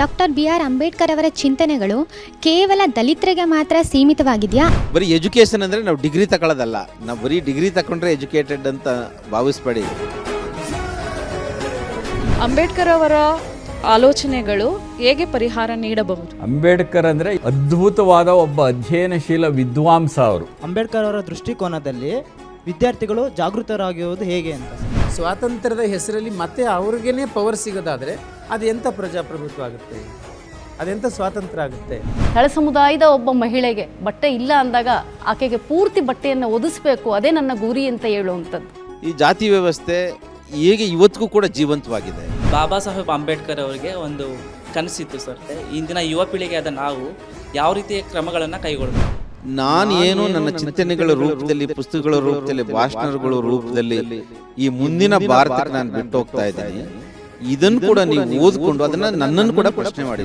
Doctor BR Ambedkar ಅವರ ಚಿಂತನೆಗಳು ಕೇವಲ ದಲಿತರಿಗೆ ಮಾತ್ರ ಸೀಮಿತವಾಗಿದೆಯಾ? ಬರೀ ಎಜುಕೇಷನ್ ಅಂದರೆ ನಾವು ಡಿಗ್ರಿ ತಗೊಳ್ಳೋದಲ್ಲ, ನಾವು ಬರೀ ಡಿಗ್ರಿ ತಗೊಂಡ್ರೆ ಎಜುಕೇಟೆಡ್ ಅಂತ ಭಾವಿಸ್ಬೇಡಿ. ಅಂಬೇಡ್ಕರ್ ಅವರ ಆಲೋಚನೆಗಳು ಹೇಗೆ ಪರಿಹಾರ ನೀಡಬಹುದು? ಅಂಬೇಡ್ಕರ್ ಅಂದರೆ ಅದ್ಭುತವಾದ ಒಬ್ಬ ಅಧ್ಯಯನಶೀಲ ವಿದ್ವಾಂಸ ಅವರು. ಅಂಬೇಡ್ಕರ್ ಅವರ ದೃಷ್ಟಿಕೋನದಲ್ಲಿ ವಿದ್ಯಾರ್ಥಿಗಳು ಜಾಗೃತರಾಗಿರುವುದು ಹೇಗೆ ಅಂತ. ಸ್ವಾತಂತ್ರ್ಯದ ಹೆಸರಲ್ಲಿ ಮತ್ತೆ ಅವ್ರಿಗೇನೆ ಪವರ್ ಸಿಗೋದಾದರೆ ಅದು ಎಂಥ ಪ್ರಜಾಪ್ರಭುತ್ವ ಆಗುತ್ತೆ, ಅದೆಂಥ ಸ್ವಾತಂತ್ರ್ಯ ಆಗುತ್ತೆ? ತಳ ಸಮುದಾಯದ ಒಬ್ಬ ಮಹಿಳೆಗೆ ಬಟ್ಟೆ ಇಲ್ಲ ಅಂದಾಗ ಆಕೆಗೆ ಪೂರ್ತಿ ಬಟ್ಟೆಯನ್ನು ಒದಿಸಬೇಕು, ಅದೇ ನನ್ನ ಗುರಿ ಅಂತ ಹೇಳುವಂಥದ್ದು. ಈ ಜಾತಿ ವ್ಯವಸ್ಥೆ ಹೇಗೆ ಇವತ್ತಿಗೂ ಕೂಡ ಜೀವಂತವಾಗಿದೆ. ಬಾಬಾ ಸಾಹೇಬ್ ಅಂಬೇಡ್ಕರ್ ಅವರಿಗೆ ಒಂದು ಕನಸಿತ್ತು ಸರ್, ಇಂದಿನ ಯುವ ಪೀಳಿಗೆಯಾದ ನಾವು ಯಾವ ರೀತಿಯ ಕ್ರಮಗಳನ್ನು ಕೈಗೊಳ್ಳಬೇಕು. ನಾನು ಏನು ನನ್ನ ಚಿಂತನೆಗಳ ರೂಪದಲ್ಲಿ, ಪುಸ್ತಕಗಳ ರೂಪದಲ್ಲಿ, ಭಾಷಣಗಳ ರೂಪದಲ್ಲಿ ಈ ಮುಂದಿನ ಭಾರತಕ್ಕೆ ನಾನು ಬಿಟ್ಟು ಹೋಗ್ತಾ ಇದ್ದೀನಿ. ಇದನ್ನು ಕೂಡ ನೀವು ಓದ್ಕೊಂಡು ಅದನ್ನ ನನ್ನನ್ನು ಕೂಡ ಪ್ರಶ್ನೆ ಮಾಡಿ.